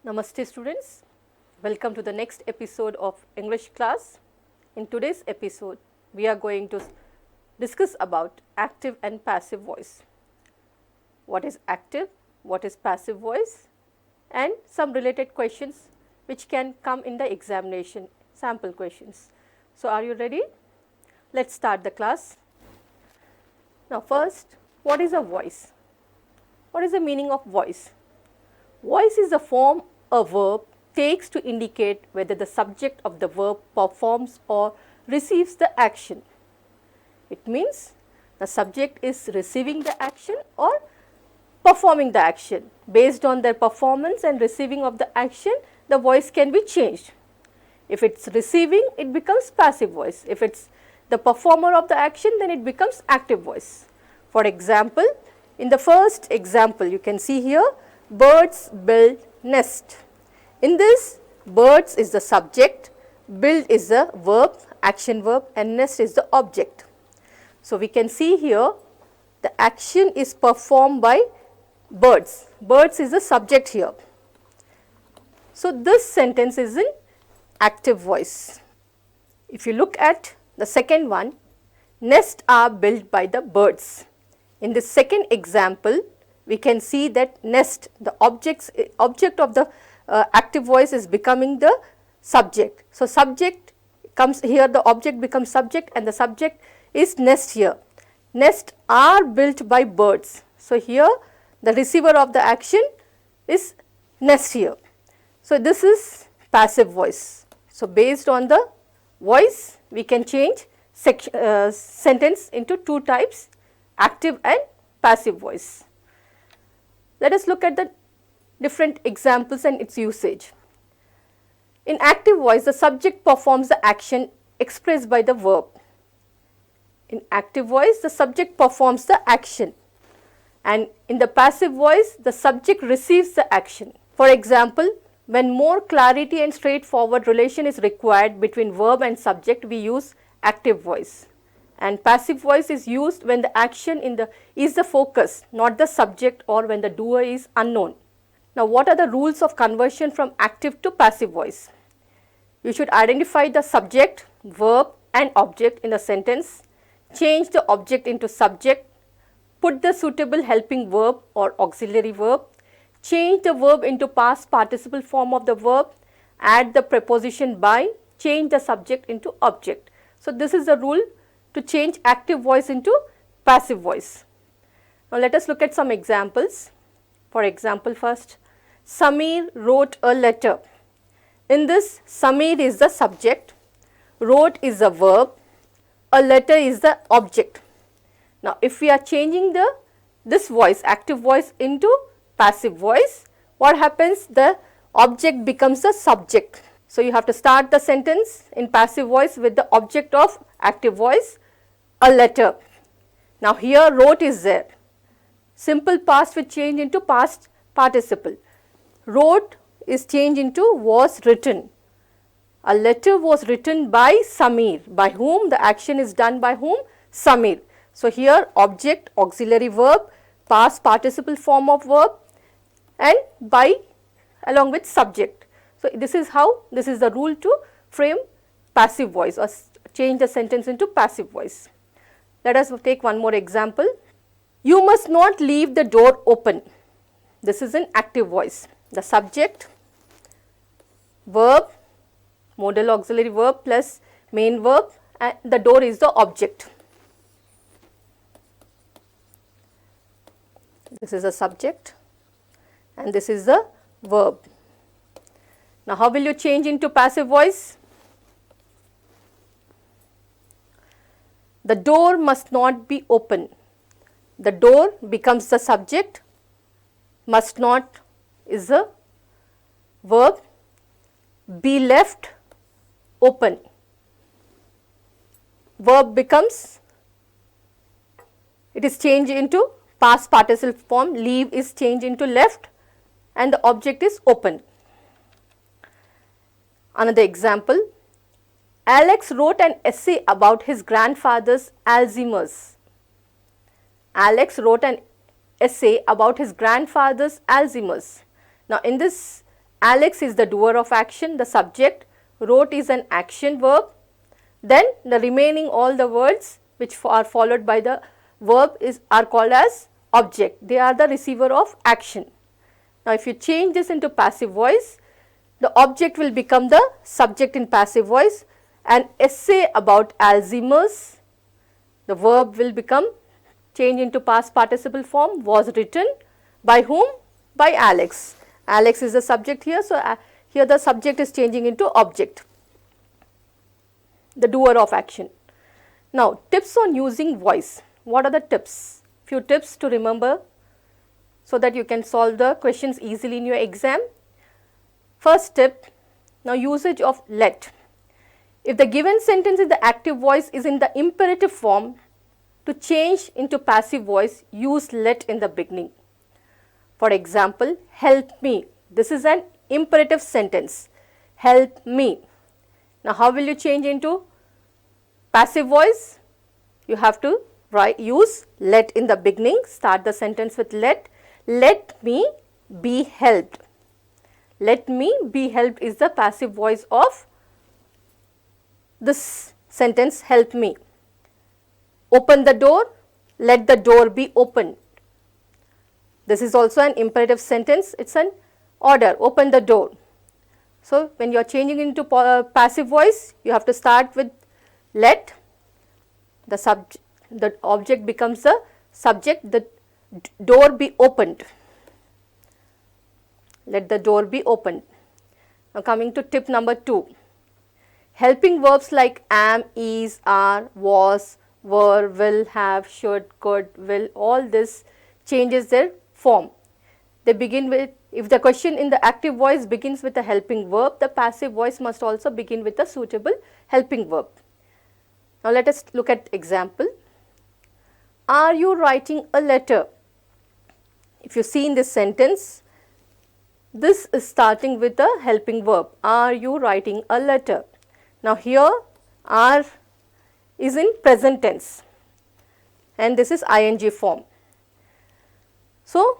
Namaste students, welcome to the next episode of English class. In today's episode, we are going to discuss about active and passive voice. What is active, what is passive voice, and some related questions which can come in the examination, sample questions. So, are you ready? Let's start the class. Now first, what is a voice? What is the meaning of voice? Voice is a form a verb takes to indicate whether the subject of the verb performs or receives the action. It means the subject is receiving the action or performing the action. Based on their performance and receiving of the action, the voice can be changed. If it's receiving, it becomes passive voice. If it's the performer of the action, then it becomes active voice. For example, in the first example, you can see here, birds build nest. In this, birds is the subject, build is the verb, action verb, and nest is the object. So, we can see here the action is performed by birds. Birds is the subject here. So, this sentence is in active voice. If you look at the second one, nests are built by the birds. In the second example, we can see that nest, the object of the active voice is becoming the subject. So, subject comes here, the object becomes subject and the subject is nest here. Nests are built by birds. So, here the receiver of the action is nest here. So, this is passive voice. So, based on the voice, we can change sentence into two types, active and passive voice. Let us look at the different examples and its usage. In active voice, the subject performs the action expressed by the verb. In active voice, the subject performs the action, and in the passive voice, the subject receives the action. For example, when more clarity and straightforward relation is required between verb and subject, we use active voice. And passive voice is used when the action is the focus, not the subject, or when the doer is unknown. Now, what are the rules of conversion from active to passive voice? You should identify the subject, verb and object in a sentence, change the object into subject, put the suitable helping verb or auxiliary verb, change the verb into past participle form of the verb, add the preposition by, change the subject into object. So, this is the rule to change active voice into passive voice. Now, let us look at some examples. For example, first, Samir wrote a letter. In this, Samir is the subject, wrote is the verb, a letter is the object. Now, if we are changing this voice, active voice into passive voice, what happens? The object becomes the subject. So, you have to start the sentence in passive voice with the object of active voice, a letter. Now, here wrote is there. Simple past will change into past participle. Wrote is changed into was written. A letter was written by Samir. By whom? The action is done by whom? Samir. So, here object, auxiliary verb, past participle form of verb, and by along with subject. So, this is the rule to frame passive voice or change the sentence into passive voice. Let us take one more example. You must not leave the door open. This is an active voice. The subject, verb, modal auxiliary verb plus main verb, and the door is the object. This is the subject and this is the verb. Now, how will you change into passive voice? The door must not be open. The door becomes the subject, must not is the verb, be left open. Verb becomes, it is changed into past participle form, leave is changed into left and the object is open. Another example, Alex wrote an essay about his grandfather's Alzheimer's. Alex wrote an essay about his grandfather's Alzheimer's. Now, in this Alex is the doer of action, the subject. Wrote is an action verb. Then the remaining all the words which are followed by the verb are called as object. They are the receiver of action. Now, if you change this into passive voice, the object will become the subject in passive voice. An essay about Alzheimer's, the verb will become changed into past participle form, was written by whom? By Alex. Alex is the subject here, so here the subject is changing into object, the doer of action. Now, tips on using voice. What are the tips? Few tips to remember so that you can solve the questions easily in your exam. First tip, now usage of let. If the given sentence in the active voice is in the imperative form, to change into passive voice, use let in the beginning. For example, help me. This is an imperative sentence. Help me. Now, how will you change into passive voice? You have to use let in the beginning. Start the sentence with let. Let me be helped. Let me be helped is the passive voice of this sentence, help me. Open the door, let the door be opened. This is also an imperative sentence, it is an order, open the door. So, when you are changing into passive voice, you have to start with let, the object becomes the subject, the door be opened. Let the door be opened. Now, coming to tip number 2. Helping verbs like am, is, are, was, were, will, have, should, could, will, all this changes their form. They begin with, if the question in the active voice begins with a helping verb, the passive voice must also begin with a suitable helping verb. Now, let us look at example. Are you writing a letter? If you see in this sentence, this is starting with a helping verb. Are you writing a letter? Now, here are is in present tense and this is ing form. So,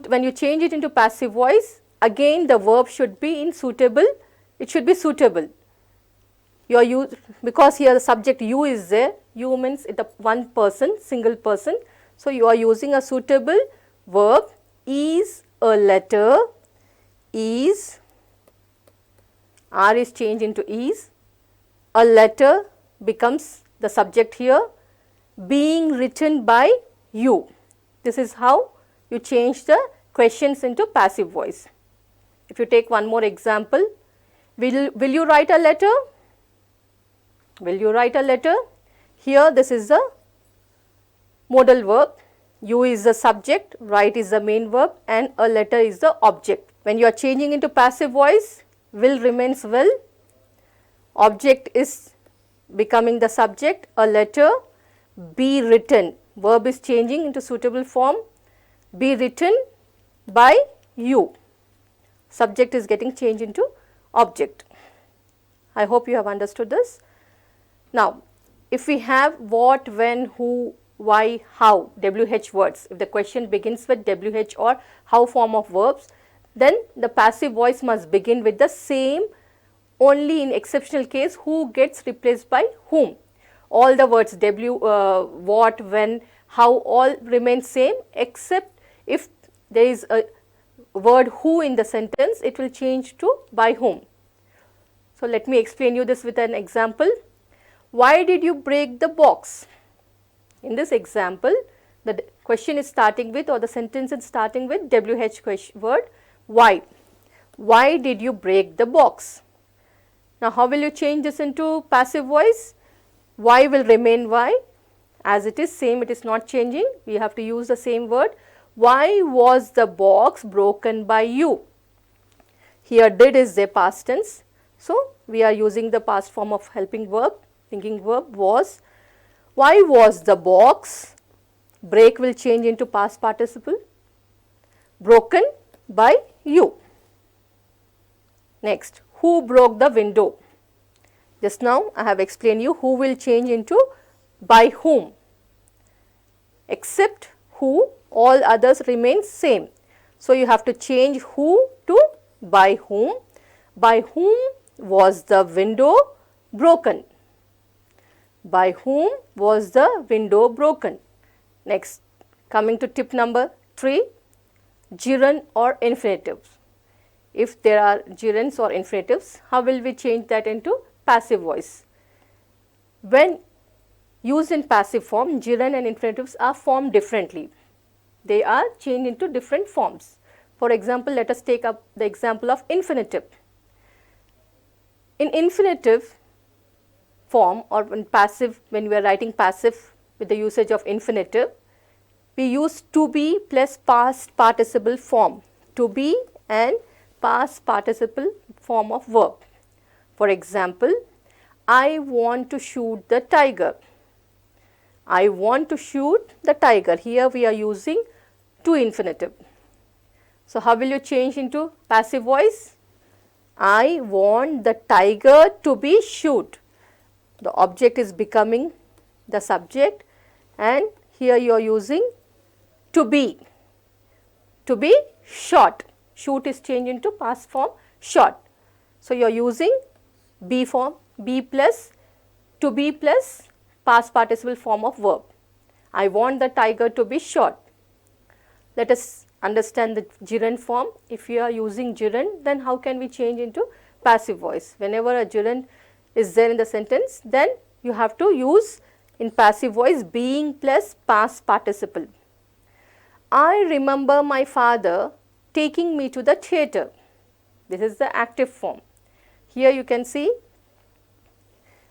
when you change it into passive voice, again the verb should be in suitable, it should be suitable. You are because here the subject you is there, you means the one person, single person. So, you are using a suitable verb. Is a letter, is, are is changed into is, a letter becomes the subject here, being written by you. This is how you change the questions into passive voice. If you take one more example, will you write a letter? Will you write a letter? Here this is the modal verb, you is the subject, write is the main verb and a letter is the object. When you are changing into passive voice, will remains will, object is becoming the subject, a letter, be written, verb is changing into suitable form, be written by you, subject is getting changed into object. I hope you have understood this. Now, if we have what, when, who, why, how, WH words, if the question begins with WH or how form of verbs, then the passive voice must begin with the same, only in exceptional case who gets replaced by whom. All the words what, when, how all remain same except if there is a word who in the sentence, it will change to by whom. So, let me explain you this with an example. Why did you break the box? In this example, the question is starting with or the sentence is starting with WH word why. Why did you break the box? Now, how will you change this into passive voice? Why will remain why, as it is same, it is not changing, we have to use the same word. Why was the box broken by you? Here did is the past tense. So, we are using the past form of helping verb, thinking verb was. Why was the box, break will change into past participle, broken by you. Next, who broke the window? Just now I have explained you who will change into by whom, except who, all others remain same. So, you have to change who to By whom? By whom was the window broken? By whom was the window broken? Next, coming to tip number 3, gerund or infinitives. If there are gerunds or infinitives, how will we change that into passive voice? When used in passive form, gerund and infinitives are formed differently. They are changed into different forms. For example, let us take up the example of infinitive. In infinitive form, or in passive, when we are writing passive with the usage of infinitive, we use to be plus past participle form. To be and past participle form of verb. For example, I want to shoot the tiger. I want to shoot the tiger. Here we are using to infinitive. So, how will you change into passive voice? I want the tiger to be shoot. The object is becoming the subject, and here you are using to be shot. Shoot is changed into past form shot. So, you are using be form, be plus to be plus past participle form of verb. I want the tiger to be shot. Let us understand the gerund form. If you are using gerund, then how can we change into passive voice? Whenever a gerund is there in the sentence, then you have to use in passive voice being plus past participle. I remember my father taking me to the theatre. This is the active form. Here you can see,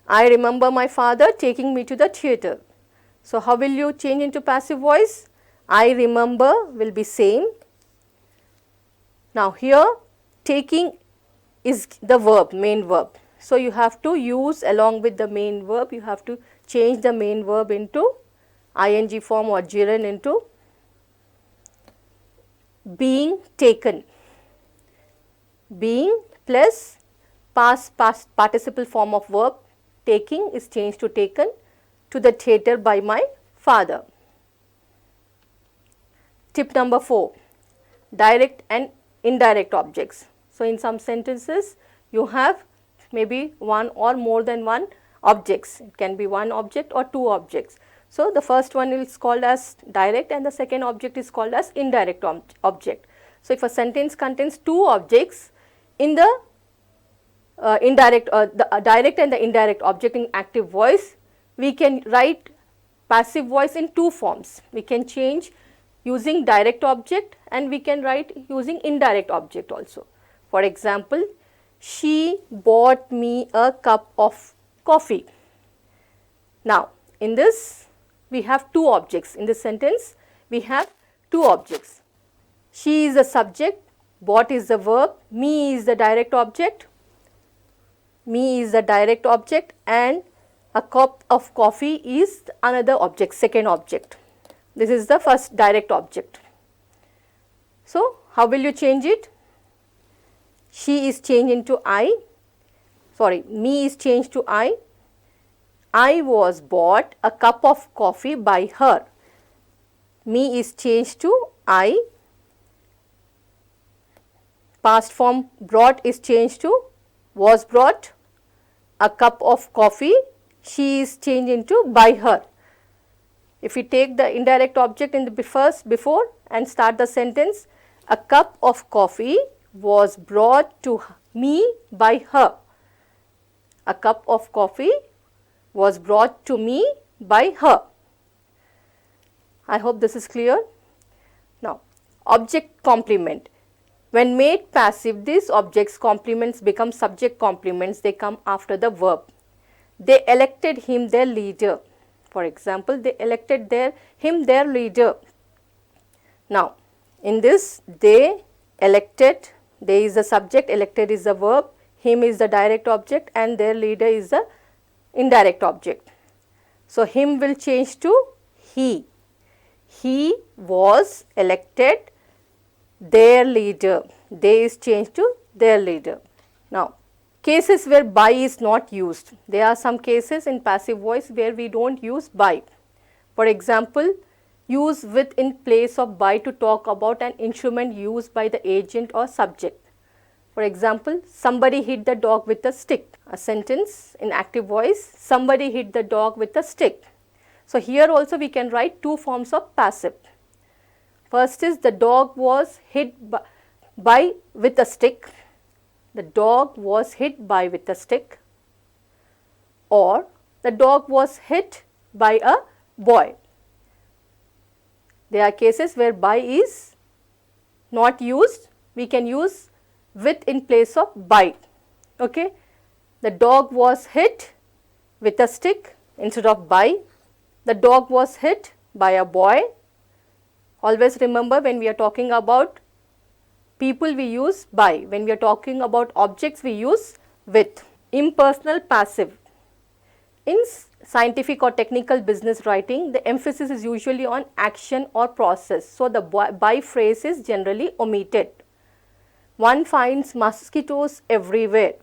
I remember my father taking me to the theatre. So, how will you change into passive voice? I remember will be same. Now, here taking is the verb, main verb. So, you have to use along with the main verb, you have to change the main verb into ing form or gerund into being taken. Being plus past participle form of verb, taking is changed to taken to the theatre by my father. Tip number 4, direct and indirect objects. So, in some sentences you have maybe one or more than one objects. It can be one object or two objects. So, the first one is called as direct and the second object is called as indirect object. So, if a sentence contains two objects, in the indirect the direct and the indirect object in active voice, we can write passive voice in two forms. We can change using direct object and we can write using indirect object also. For example, she bought me a cup of coffee. Now, in this we have two objects. In this sentence we have two objects. She is the subject, bought is the verb, me is the direct object. Me is the direct object and a cup of coffee is another object, second object. This is the first direct object. So, how will you change it? She is changed into me is changed to I. I was bought a cup of coffee by her. Me is changed to I. Past form brought is changed to was brought. A cup of coffee, she is changed into by her. If we take the indirect object in the first before and start the sentence, a cup of coffee was brought to me by her. A cup of coffee was brought to me by her. I hope this is clear. Now, object complement. When made passive, these objects complements become subject complements, they come after the verb. They elected him their leader. For example, they elected him their leader. Now, in this they elected, there is the subject, elected is the verb, him is the direct object and their leader is the indirect object. So, him will change to he. He was elected their leader. They is changed to their leader. Now, cases where by is not used. There are some cases in passive voice where we don't use by. For example, use with in place of by to talk about an instrument used by the agent or subject. For example, somebody hit the dog with a stick. A sentence in active voice, somebody hit the dog with a stick. So here also we can write two forms of passive. First is the dog was hit by with a stick. The dog was hit by with a stick. Or the dog was hit by a boy. There are cases where by is not used. We can use with in place of by. Okay. The dog was hit with a stick instead of by. The dog was hit by a boy. Always remember, when we are talking about people we use by. When we are talking about objects we use with. Impersonal passive. In scientific or technical business writing, the emphasis is usually on action or process. So the by phrase is generally omitted. One finds mosquitoes everywhere.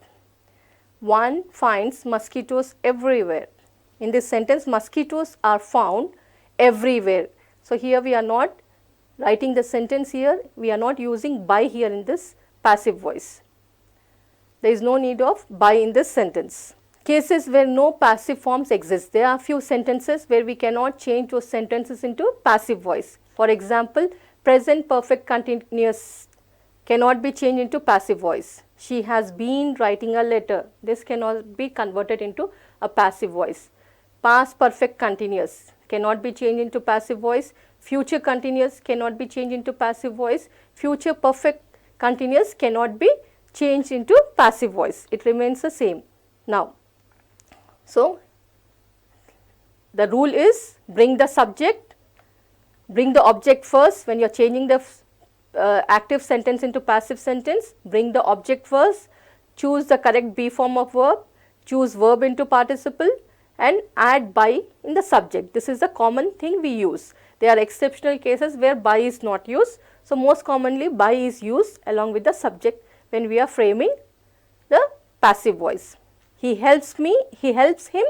One finds mosquitoes everywhere. In this sentence, mosquitoes are found everywhere. So here we are not writing the sentence here, we are not using by here in this passive voice. There is no need of by in this sentence. Cases where no passive forms exist. There are few sentences where we cannot change those sentences into passive voice. For example, present perfect continuous cannot be changed into passive voice. She has been writing a letter. This cannot be converted into a passive voice. Past perfect continuous cannot be changed into passive voice. Future continuous cannot be changed into passive voice. Future perfect continuous cannot be changed into passive voice. It remains the same. Now, so the rule is bring the subject, bring the object first. When you are changing the active sentence into passive sentence, bring the object first, choose the correct be form of verb, choose verb into participle and add by in the subject. This is the common thing we use. There are exceptional cases where by is not used. So most commonly by is used along with the subject when we are framing the passive voice. He helps me, he helps him,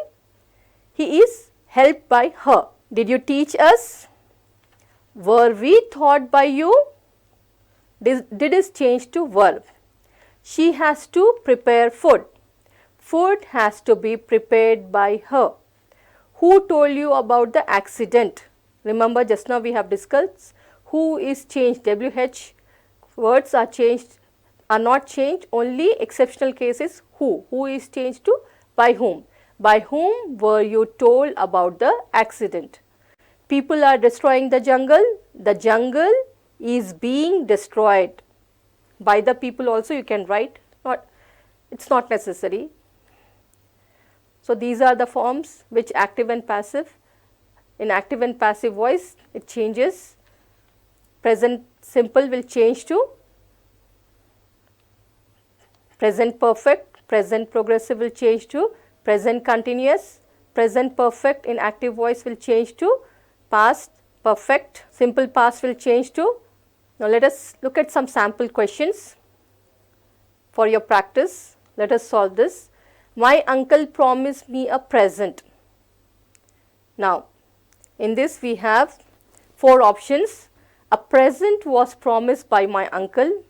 he is helped by her. Did you teach us? Were we taught by you? Did is changed to verb. She has to prepare food. Food has to be prepared by her. Who told you about the accident? Remember, just now we have discussed who is changed. WH words are changed, are not changed, only exceptional cases who. Who is changed to by whom. By whom were you told about the accident? People are destroying the jungle. The jungle is being destroyed. By the people also you can write, it's not necessary. So these are the forms which active and passive. In active and passive voice it changes. Present simple will change to present perfect, present progressive will change to present continuous, present perfect in active voice will change to past perfect, simple past will change to. Now let us look at some sample questions for your practice. Let us solve this. My uncle promised me a present. Now in this we have 4 options. A present was promised by my uncle.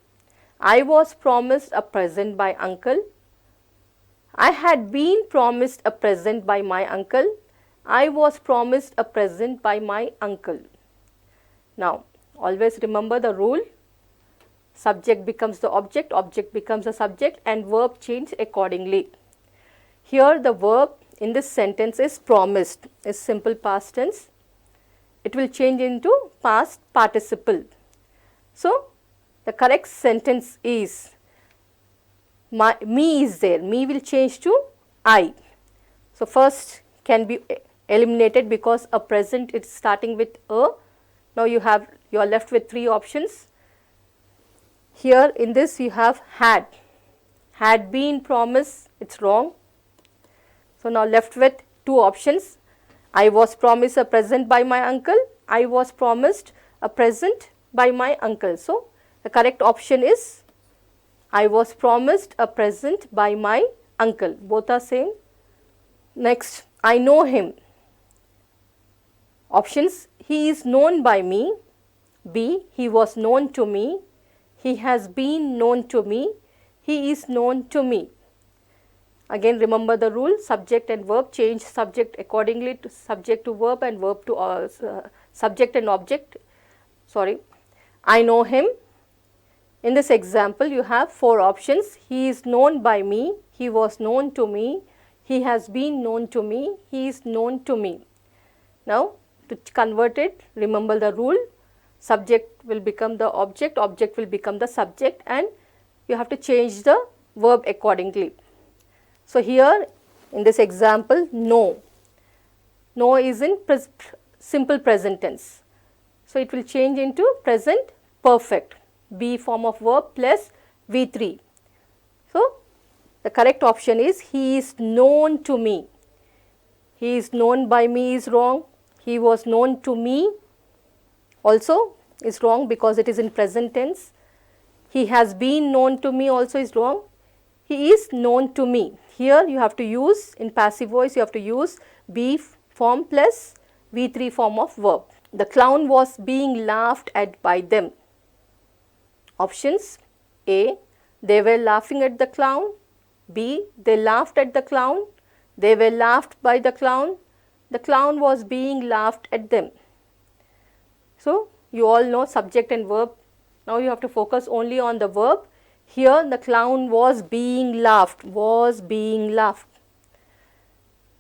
I was promised a present by uncle. I had been promised a present by my uncle. I was promised a present by my uncle. Now always remember the rule. Subject becomes the object, object becomes the subject and verb change accordingly. Here the verb in this sentence is promised, is simple past tense. It will change into past participle. So the correct sentence is me is there, me will change to I. So first can be eliminated because a present is starting with a. Now you are left with 3 options. Here in this you have had been promised, it's wrong. So now left with 2 options. I was promised a present by my uncle. I was promised a present by my uncle. So the correct option is I was promised a present by my uncle. Both are same. Next, I know him. Options: he is known by me. B, he was known to me. He has been known to me. he is known to me. Again remember the rule, subject and verb, change subject accordingly to subject to verb and verb to subject and object. I know him. In this example you have 4 options. He is known by me, he was known to me, he has been known to me, he is known to me. Now to convert it, remember the rule, subject will become the object, object will become the subject, and you have to change the verb accordingly. So here in this example, know is in simple present tense. So it will change into present perfect, be form of verb plus V3. So the correct option is he is known to me. He is known by me is wrong. He was known to me also is wrong because it is in present tense. He has been known to me also is wrong. He is known to me. Here you have to use, in passive voice you have to use be form plus V3 form of verb. The clown was being laughed at by them. Options: A, they were laughing at the clown. B, they laughed at the clown. They were laughed by the clown. The clown was being laughed at them. So you all know subject and verb. Now you have to focus only on the verb. Here the clown was being laughed, was being laughed.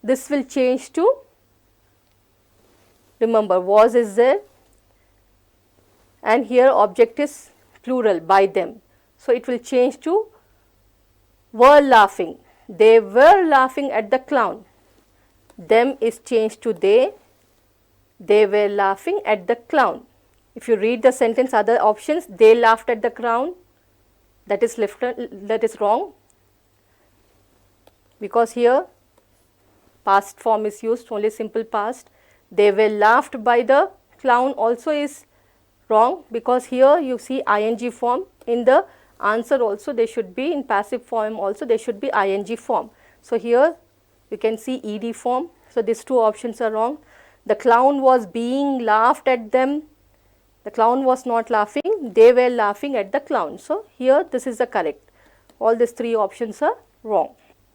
This will change to, remember was is there and here object is plural by them. So it will change to were laughing. They were laughing at the clown. Them is changed to they. They were laughing at the clown. If you read the sentence, other options, they laughed at the clown, that is wrong, because here past form is used, only simple past. They were laughed by the clown also is wrong, because here you see ing form. In the answer also they should be, in passive form also they should be ing form. So here you can see ed form. So these 2 options are wrong. The clown was being laughed at them. The clown was not laughing, they were laughing at the clown. So here this is the correct. All these 3 options are wrong.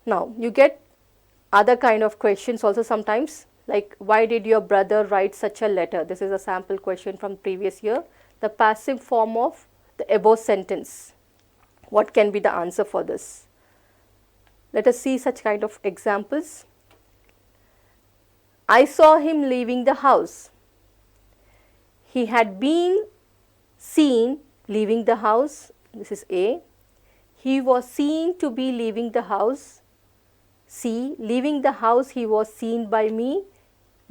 Now you get other kind of questions also sometimes, like why did your brother write such a letter? This is a sample question from previous year. The passive form of the above sentence. What can be the answer for this? Let us see such kind of examples. I saw him leaving the house. He had been seen leaving the house. This is A. He was seen to be leaving the house. C. Leaving the house he was seen by me.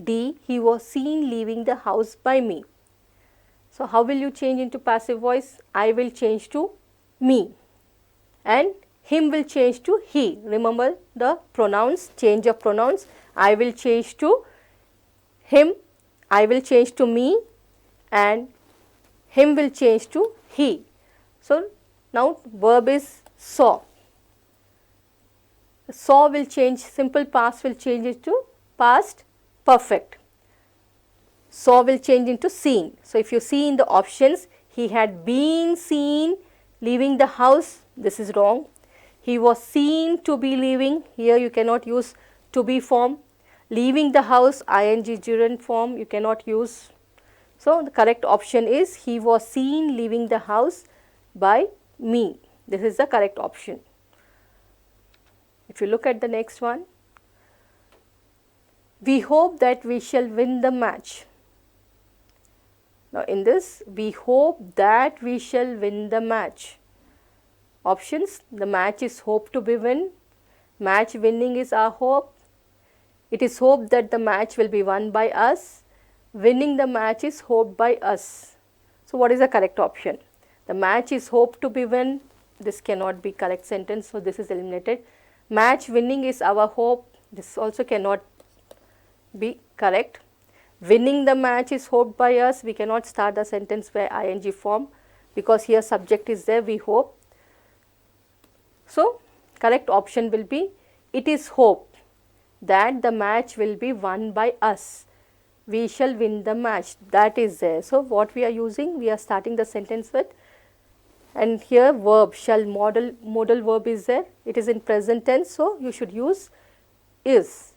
D. He was seen leaving the house by me. So how will you change into passive voice? I will change to me and him will change to he. Remember the pronouns, change of pronouns. I will change to him, I will change to me, and him will change to he. So now verb is saw. Saw will change, simple past will change it to past perfect. Saw will change into seen. So if you see in the options, he had been seen leaving the house, this is wrong. He was seen to be leaving, here you cannot use to be form. Leaving the house, ing gerund form you cannot use. So the correct option is he was seen leaving the house by me. This is the correct option. If you look at the next one, we hope that we shall win the match. Now in this, we hope that we shall win the match. Options, the match is hoped to be win. Match winning is our hope. It is hoped that the match will be won by us. Winning the match is hoped by us. So what is the correct option? The match is hoped to be win. This cannot be correct sentence, so this is eliminated. Match winning is our hope. This also cannot be correct. Winning the match is hoped by us. We cannot start the sentence by ing form because here subject is there, we hope. So correct option will be, it is hoped that the match will be won by us. We shall win the match, that is there. So what we are using, we are starting the sentence with And here verb, shall, modal verb is there, it is in present tense, so you should use is.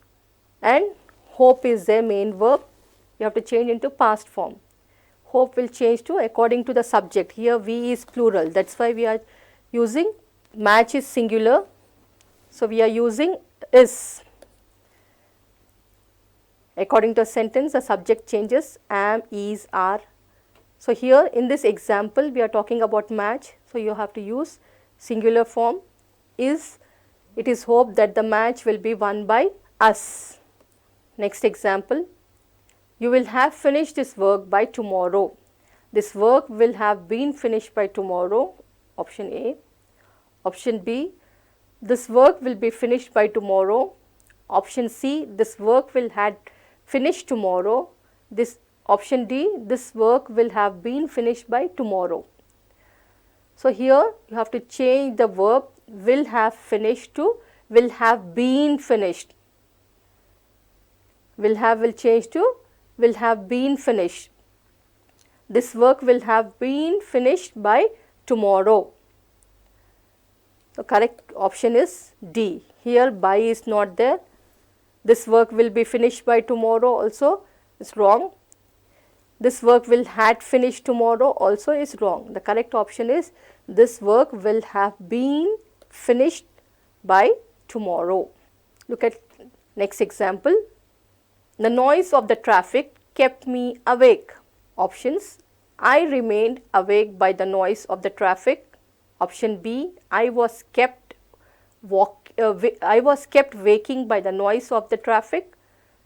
And hope is their main verb, you have to change into past form. Hope will change to according to the subject. Here we is plural, that is why we are using, match is singular, so we are using is. According to a sentence, the subject changes, am, is, are. So here in this example we are talking about match, so you have to use singular form is. It is hoped that the match will be won by us. Next example, you will have finished this work by tomorrow. This work will have been finished by tomorrow, option A. Option B, this work will be finished by tomorrow. Option C, this work will have finished tomorrow. Option D, this work will have been finished by tomorrow. So here you have to change the verb will have finished to will have been finished. Will have will change to will have been finished. This work will have been finished by tomorrow. The correct option is D. Here by is not there. This work will be finished by tomorrow also is wrong. This work will had finished tomorrow also is wrong. The correct option is this work will have been finished by tomorrow. Look at next example. The noise of the traffic kept me awake. Options, I remained awake by the noise of the traffic. Option B, I was kept waking by the noise of the traffic.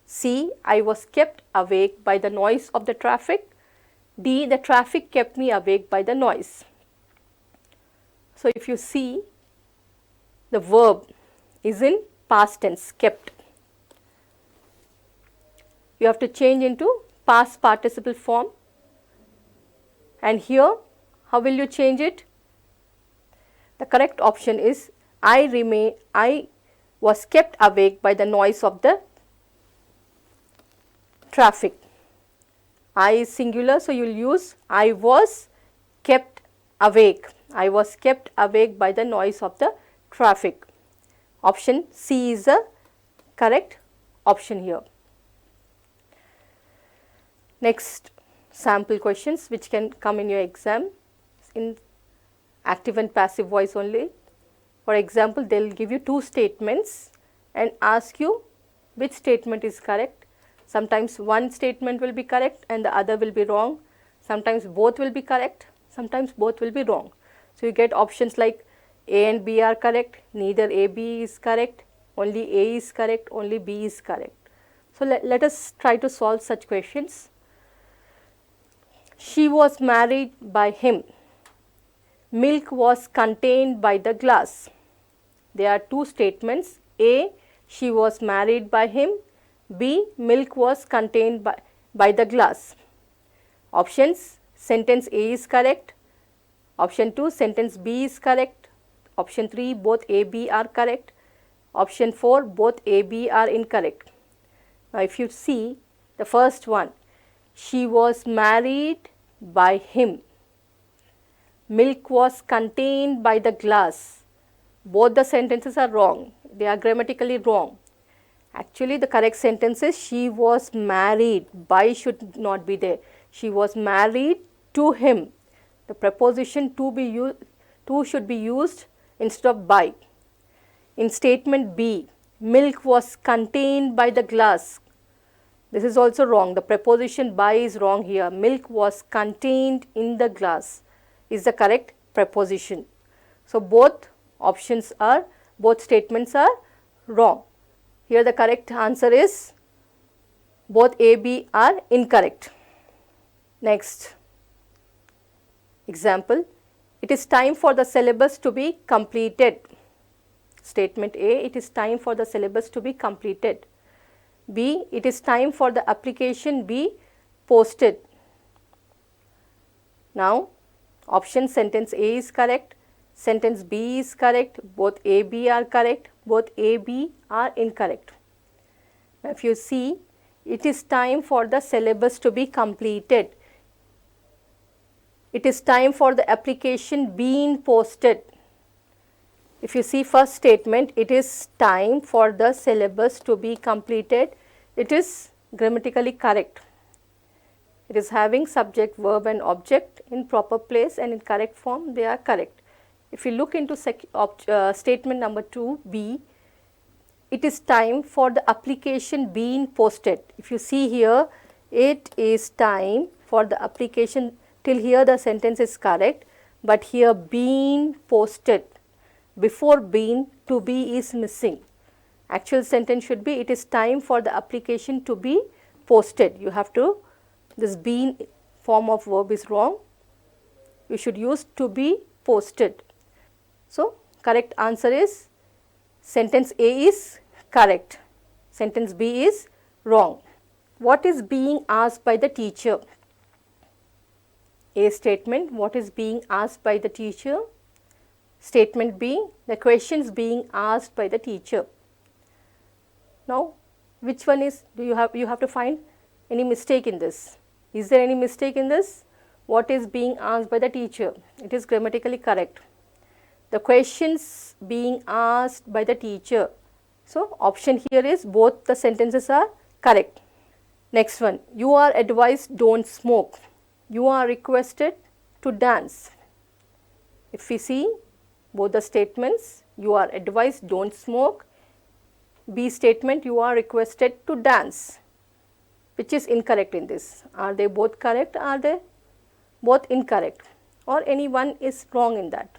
C, I was kept awake by the noise of the traffic. D, the traffic kept me awake by the noise. So if you see, the verb is in past tense, kept. You have to change into past participle form. And here, how will you change it? The correct option is I was kept awake by the noise of the traffic. I is singular, so you will use I was kept awake. I was kept awake by the noise of the traffic. Option C is the correct option here. Next sample questions which can come in your exam in active and passive voice only. For example, they will give you two statements and ask you which statement is correct. Sometimes one statement will be correct and the other will be wrong. Sometimes both will be correct, sometimes both will be wrong. So you get options like A and B are correct, neither A, B is correct, only A is correct, only B is correct. So let us try to solve such questions. She was married by him. Milk was contained by the glass. There are two statements. A, she was married by him. B, milk was contained by the glass. Options, sentence A is correct. Option 2, sentence B is correct. Option 3, both A, B are correct. Option 4, both A, B are incorrect. Now if you see the first one, she was married by him. Milk was contained by the glass. Both the sentences are wrong. They are grammatically wrong. Actually, the correct sentence is she was married. By should not be there. She was married to him. The preposition to should be used instead of by. In statement B, milk was contained by the glass. This is also wrong. The preposition by is wrong here. Milk was contained in the glass is the correct preposition. So both statements are wrong. Here the correct answer is both A, B are incorrect. Next example, it is time for the syllabus to be completed. Statement A, it is time for the syllabus to be completed. B, it is time for the application be posted. Now option sentence A is correct, sentence B is correct, both A, B are correct, both A, B are incorrect. Now if you see, it is time for the syllabus to be completed. It is time for the application being posted. If you see first statement, it is time for the syllabus to be completed. It is grammatically correct. It is having subject, verb and object in proper place and in correct form, they are correct. If you look into statement number 2b, it is time for the application being posted. If you see here, it is time for the application, till here the sentence is correct, but here being posted, before being, to be is missing. Actual sentence should be, it is time for the application to be posted. You have to, this being form of verb is wrong. You should use to be posted. So, correct answer is, sentence A is correct, sentence B is wrong. What is being asked by the teacher? A statement, what is being asked by the teacher? Statement B, the questions being asked by the teacher. Now, which one is, you have to find any mistake in this. Is there any mistake in this? What is being asked by the teacher? It is grammatically correct. The questions being asked by the teacher. So, option here is both the sentences are correct. Next one, you are advised don't smoke. You are requested to dance. If we see both the statements, you are advised don't smoke. B statement, you are requested to dance. Which is incorrect in this? Are they both correct? Are they both incorrect? Or any one is wrong in that?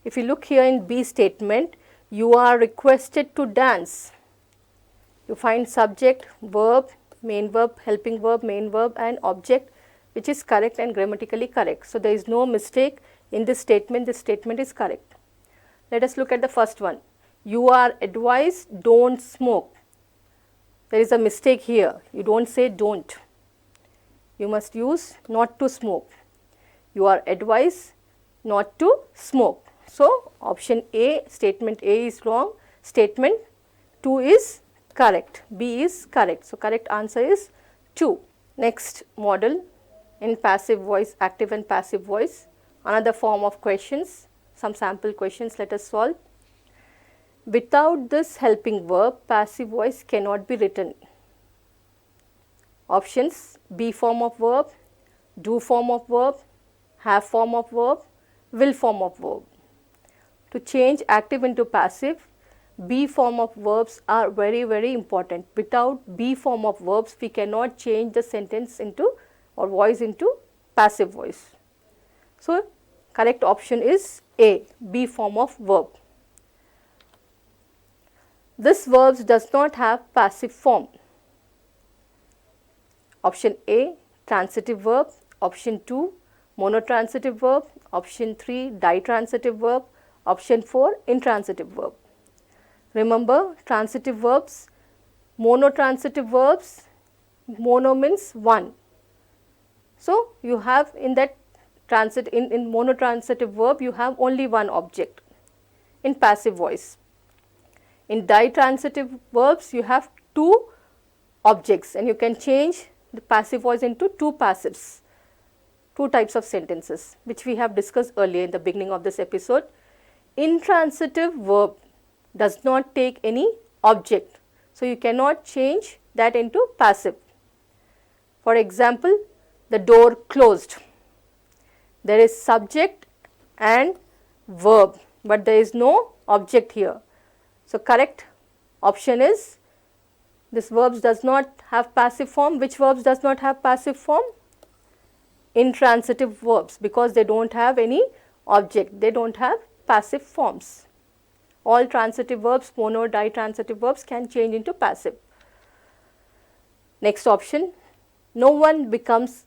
If you look here in B statement, you are requested to dance. You find subject, verb, main verb, helping verb, main verb and object, which is correct and grammatically correct. So, there is no mistake in this statement is correct. Let us look at the first one. You are advised don't smoke. There is a mistake here. You don't say don't. You must use not to smoke. You are advised not to smoke. So, option A, statement A is wrong, statement 2 is correct, B is correct. So, correct answer is 2. Next model in passive voice, active and passive voice, another form of questions, some sample questions let us solve. Without this helping verb, passive voice cannot be written. Options: be form of verb, do form of verb, have form of verb, will form of verb. To change active into passive, be form of verbs are very important. Without be form of verbs, we cannot change the sentence into or voice into passive voice. So, correct option is A, be form of verb. This verbs does not have passive form. Option A, transitive verb. Option 2, monotransitive verb. Option 3, ditransitive verb. Option 4, intransitive verb. Remember, transitive verbs, monotransitive verbs, mono means one. So, you have in that in monotransitive verb, you have only one object in passive voice. In ditransitive verbs, you have two objects and you can change the passive voice into two passives, two types of sentences, which we have discussed earlier in the beginning of this episode. Intransitive verb does not take any object, so you cannot change that into passive. For example, the door closed. There is subject and verb, but there is no object here. So, correct option is, this verbs does not have passive form. Which verbs does not have passive form? Intransitive verbs, because they do not have any object, they do not have passive forms. All transitive verbs, mono, ditransitive verbs can change into passive. Next option, no one becomes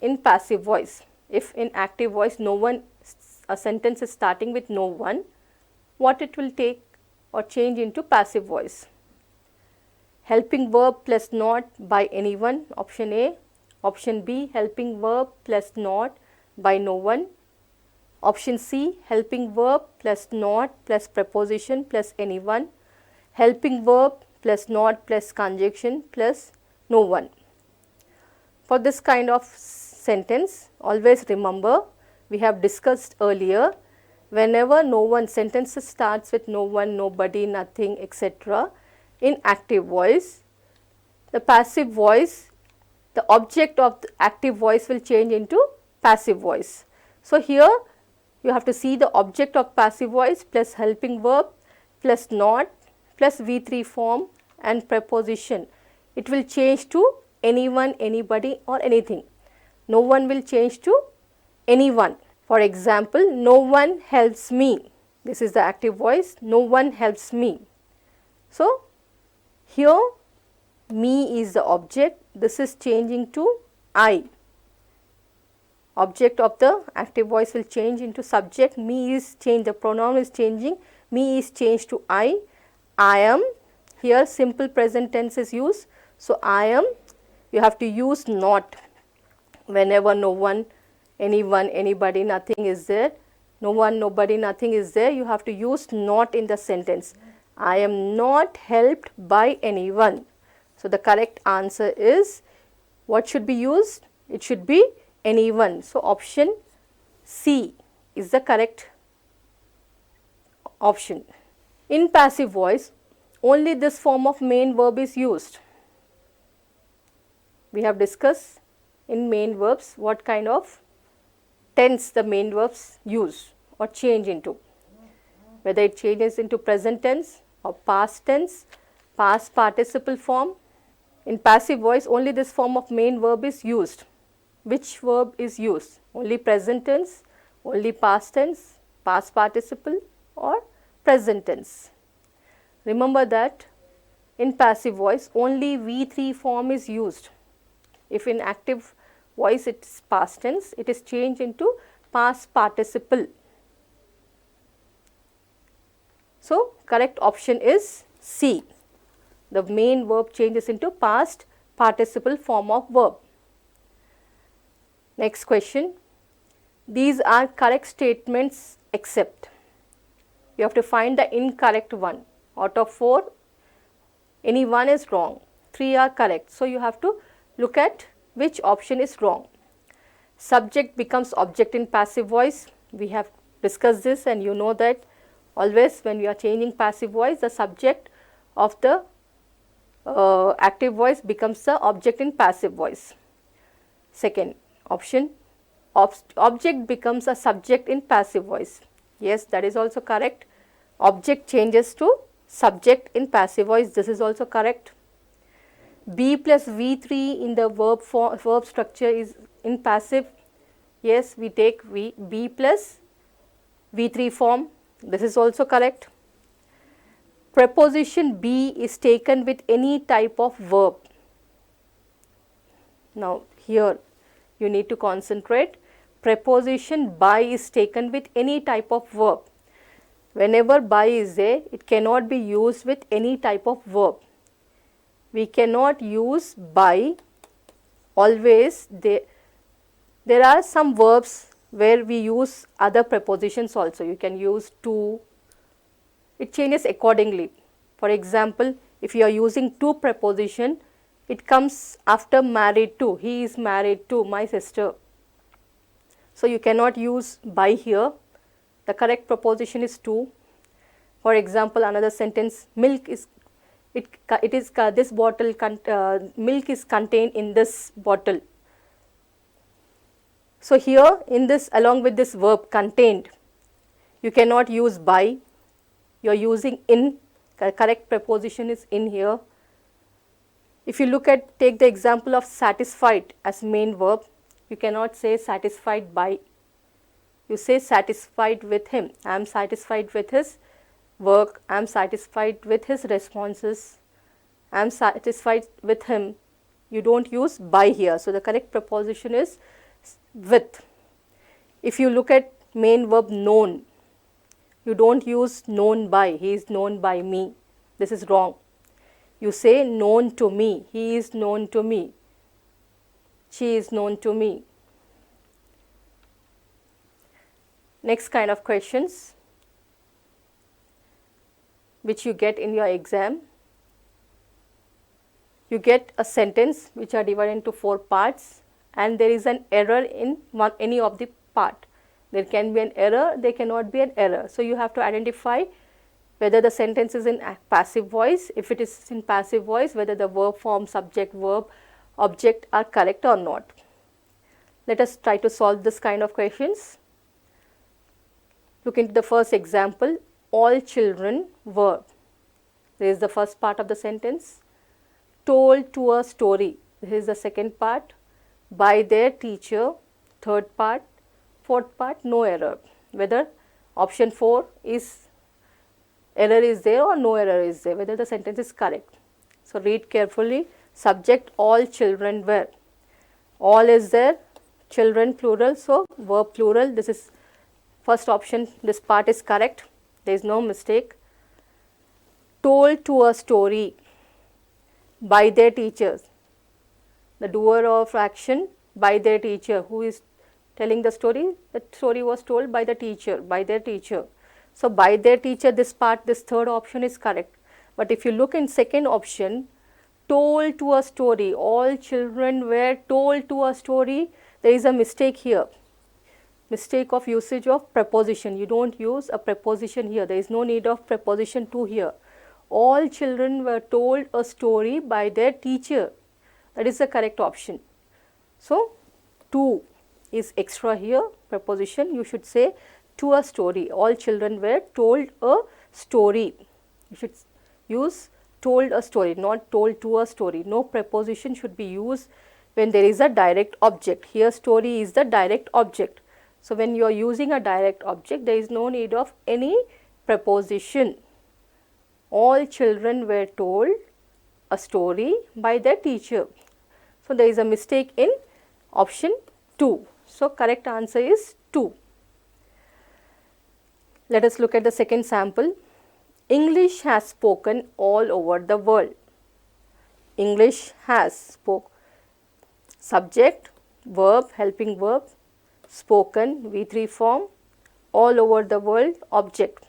in passive voice. If in active voice no one, a sentence is starting with no one, what it will take or change into passive voice? Helping verb plus not by anyone, option A. Option B, helping verb plus not by no one. Option C, helping verb plus not plus preposition plus anyone. Helping verb plus not plus conjunction plus no one. For this kind of sentence, Always remember, we have discussed earlier, whenever no one, sentences starts with no one, nobody, nothing, etc. in active voice, the passive voice, the object of the active voice will change into passive voice. So here you have to see the object of passive voice plus helping verb plus not plus V3 form and preposition. It will change to anyone, anybody or anything. No one will change to anyone. For example, no one helps me. This is the active voice, no one helps me. So here me is the object, this is changing to I. Object of the active voice will change into subject, me is changed, the pronoun is changing, me is changed to I am. Here simple present tense is used. So I am, you have to use not whenever no one, anyone, anybody, nothing is there. No one, nobody, nothing is there, you have to use not in the sentence. I am not helped by anyone. So the correct answer is, what should be used? It should be anyone. So option C is the correct option. In passive voice, only this form of main verb is used. We have discussed in main verbs what kind of tense the main verbs use or change into, whether it changes into present tense or past tense, past participle form. In passive voice, only this form of main verb is used. Which verb is used? Only present tense, only past tense, past participle or present tense. Remember that in passive voice only V3 form is used. If in active voice it is past tense, it is changed into past participle. So correct option is C. The main verb changes into past participle form of verb. Next question. These are correct statements except. You have to find the incorrect one. Out of 4, any one is wrong, 3 are correct. So you have to look at which option is wrong. Subject becomes object in passive voice. We have discussed this and you know that always when you are changing passive voice, the subject of the active voice becomes the object in passive voice. Second option, object becomes a subject in passive voice. Yes, that is also correct. Object changes to subject in passive voice. This is also correct. B plus V3 in the verb structure is in passive. Yes, we take B plus V3 form. This is also correct. Preposition be is taken with any type of verb. Now here you need to concentrate. Preposition by is taken with any type of verb. Whenever by is there, it cannot be used with any type of verb. We cannot use by always. There are some verbs where we use other prepositions also. You can use to. It changes accordingly. For example, if you are using to preposition, it comes after married to. He is married to my sister. So you cannot use by here. The correct preposition is to. For example, another sentence, milk is this bottle milk is contained in this bottle. So here in this, along with this verb contained, you cannot use by. You are using in. The correct preposition is in here. If you take the example of satisfied as main verb, you cannot say satisfied by. You say satisfied with him. I am satisfied with his work. I am satisfied with his responses. I am satisfied with him. You don't use by here. So the correct preposition is with. If you look at main verb known, you don't use known by. He is known by me. This is wrong. You say known to me. He is known to me. She is known to me. Next kind of questions which you get in your exam. You get a sentence which are divided into 4 parts and there is an error in any of the part. There can be an error, there cannot be an error. So, you have to identify whether the sentence is in passive voice. If it is in passive voice, whether the verb form, subject, verb, object are correct or not. Let us try to solve this kind of questions. Look into the first example, all children were. This is the first part of the sentence. Told to a story. This is the second part. By their teacher. Third part. Fourth part, no error. Whether option 4 is error is there or no error is there, whether the sentence is correct. So, read carefully. Subject, all children were. All is there, children plural, so verb plural. This is first option, this part is correct, there is no mistake. Told to a story by their teachers. The doer of action by their teacher. Who is telling the story? The story was told by the teacher, by their teacher. So, by their teacher, this part, this third option is correct. But if you look in second option, told to a story, all children were told to a story, there is a mistake here. Mistake of usage of preposition. You don't use a preposition here. There is no need of preposition to here. All children were told a story by their teacher. That is the correct option. So, to is extra here, preposition. You should say to a story. All children were told a story. You should use told a story, not told to a story. No preposition should be used when there is a direct object. Here story is the direct object. So, when you are using a direct object, there is no need of any preposition. All children were told a story by their teacher. So, there is a mistake in option 2. So, correct answer is 2. Let us look at the second sample. English has spoken all over the world. English has spoke. Subject, verb, helping verb, spoken, V3 form, all over the world, object.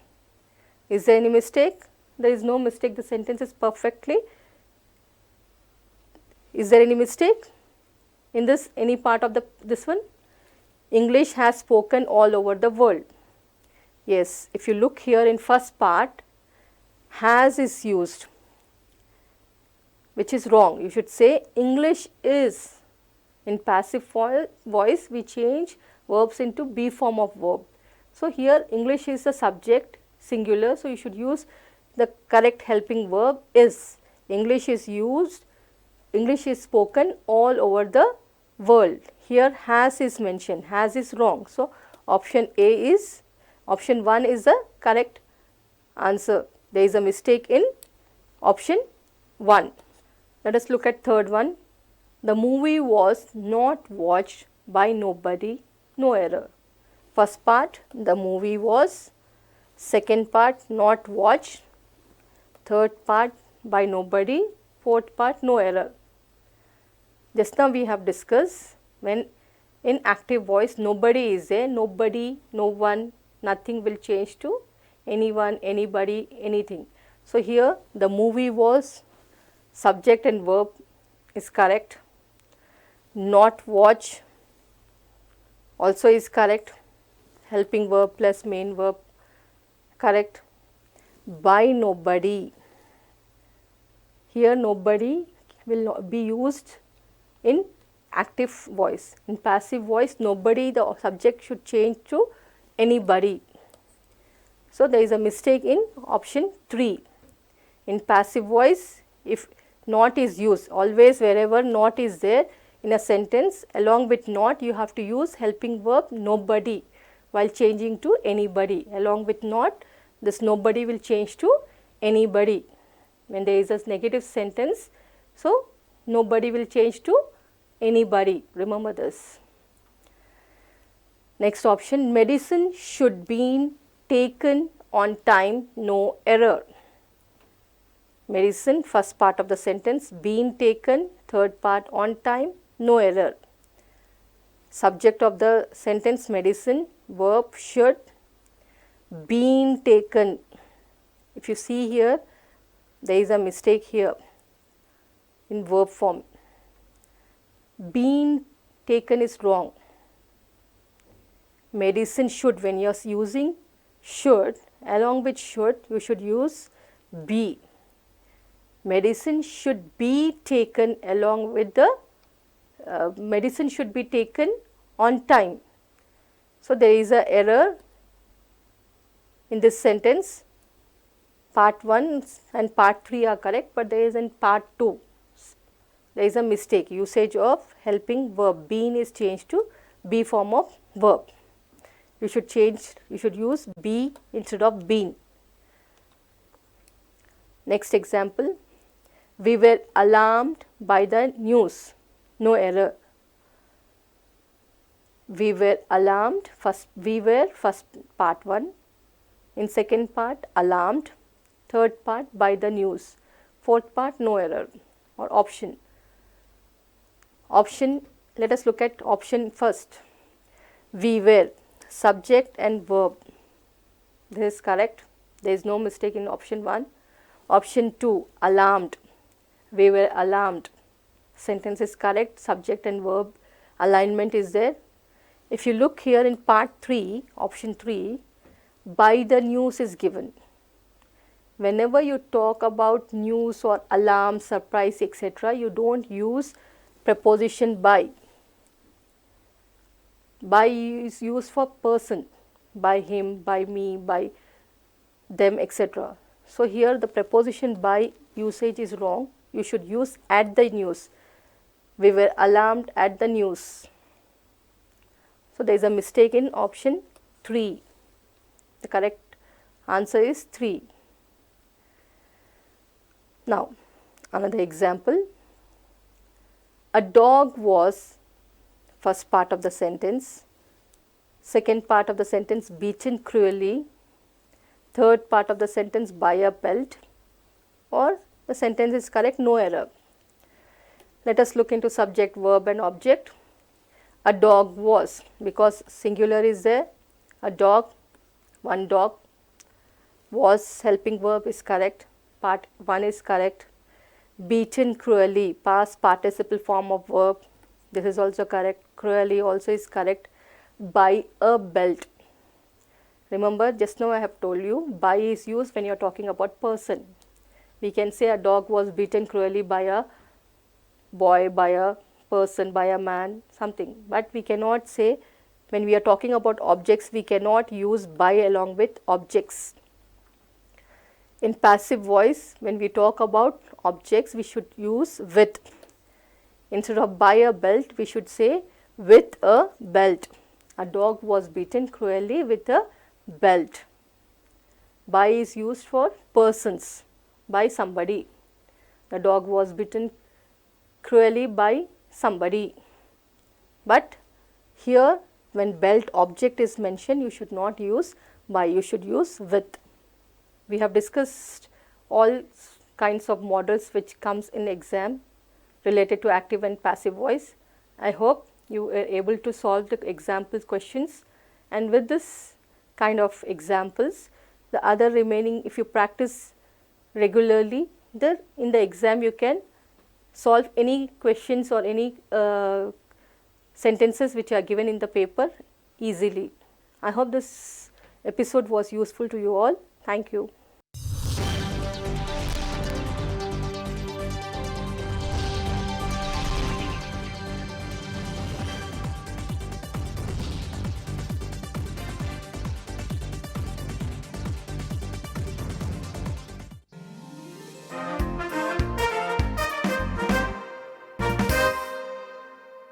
Is there any mistake? There is no mistake. The sentence is perfectly. Is there any mistake in this, any part of this one? English has spoken all over the world. Yes, if you look here in first part, has is used, which is wrong. You should say English is. In passive voice, we change verbs into be form of verb. So, here English is the subject, singular. So, you should use the correct helping verb is. English is used, English is spoken all over the world. Here has is mentioned, has is wrong. So, option A is, option 1 is the correct answer. There is a mistake in option 1. Let us look at third one. The movie was not watched by nobody, no error. First part, the movie was. Second part, not watched. Third part, by nobody. Fourth part, no error. Just now we have discussed when in active voice nobody is there, nobody, no one, nothing will change to anyone, anybody, anything. So, here the movie was, subject and verb is correct. Not watch also is correct. Helping verb plus main verb correct. By nobody. Here nobody will not be used in active voice. In passive voice, nobody, the subject should change to anybody. So, there is a mistake in option 3. In passive voice, if not is used, always wherever not is there in a sentence, along with not you have to use helping verb nobody while changing to anybody. Along with not, this nobody will change to anybody. When there is a negative sentence, so nobody will change to anybody. Remember this. Next option, medicine should be taken on time, no error. Medicine, first part of the sentence, been taken, third part on time, no error. Subject of the sentence, medicine, verb should, been taken. If you see here, there is a mistake here in verb form. Been taken is wrong. Medicine should, when you are using should, along with should, you should use be. Medicine should be taken along with the medicine should be taken on time. So, there is an error in this sentence. Part 1 and part 3 are correct, but there is in part 2. There is a mistake. Usage of helping verb. Been is changed to be form of verb. You should use be instead of been. Next example. We were alarmed by the news. No error. We were alarmed. First part 1. In second part, alarmed. Third part, by the news. Fourth part, no error. Or option. Let us look at option first. We were, subject and verb. This is correct. There is no mistake in option 1. Option 2, alarmed. We were alarmed. Sentence is correct. Subject and verb alignment is there. If you look here in part 3, option 3, by the news is given. Whenever you talk about news or alarm, surprise, etc., you don't use preposition by. By is used for person, by him, by me, by them, etc. So, here the preposition by usage is wrong. You should use at the news. We were alarmed at the news. So, there is a mistake in option 3. The correct answer is 3. Now, another example. A dog was, first part of the sentence. Second part of the sentence, beaten cruelly. Third part of the sentence, by a belt. Or the sentence is correct, no error. Let us look into subject, verb and object. A dog was, because singular is there. A dog, one dog. Was helping verb is correct. Part 1 is correct. Beaten cruelly, past participle form of verb. This is also correct. Cruelly also is correct. By a belt. Remember, just now I have told you, by is used when you are talking about person. We can say a dog was beaten cruelly by a boy, by a person, by a man, something. But we cannot say, when we are talking about objects, we cannot use by along with objects. In passive voice, when we talk about objects, we should use with. Instead of by a belt, we should say with a belt. A dog was beaten cruelly with a belt. By is used for persons, by somebody. The dog was bitten cruelly by somebody. But here, when belt object is mentioned, you should not use by, you should use with. We have discussed all kinds of models which comes in exam related to active and passive voice. I hope you are able to solve the example questions, and with this kind of examples, the other remaining, if you practice regularly, in the exam you can solve any questions or any sentences which are given in the paper easily. I hope this episode was useful to you all. Thank you.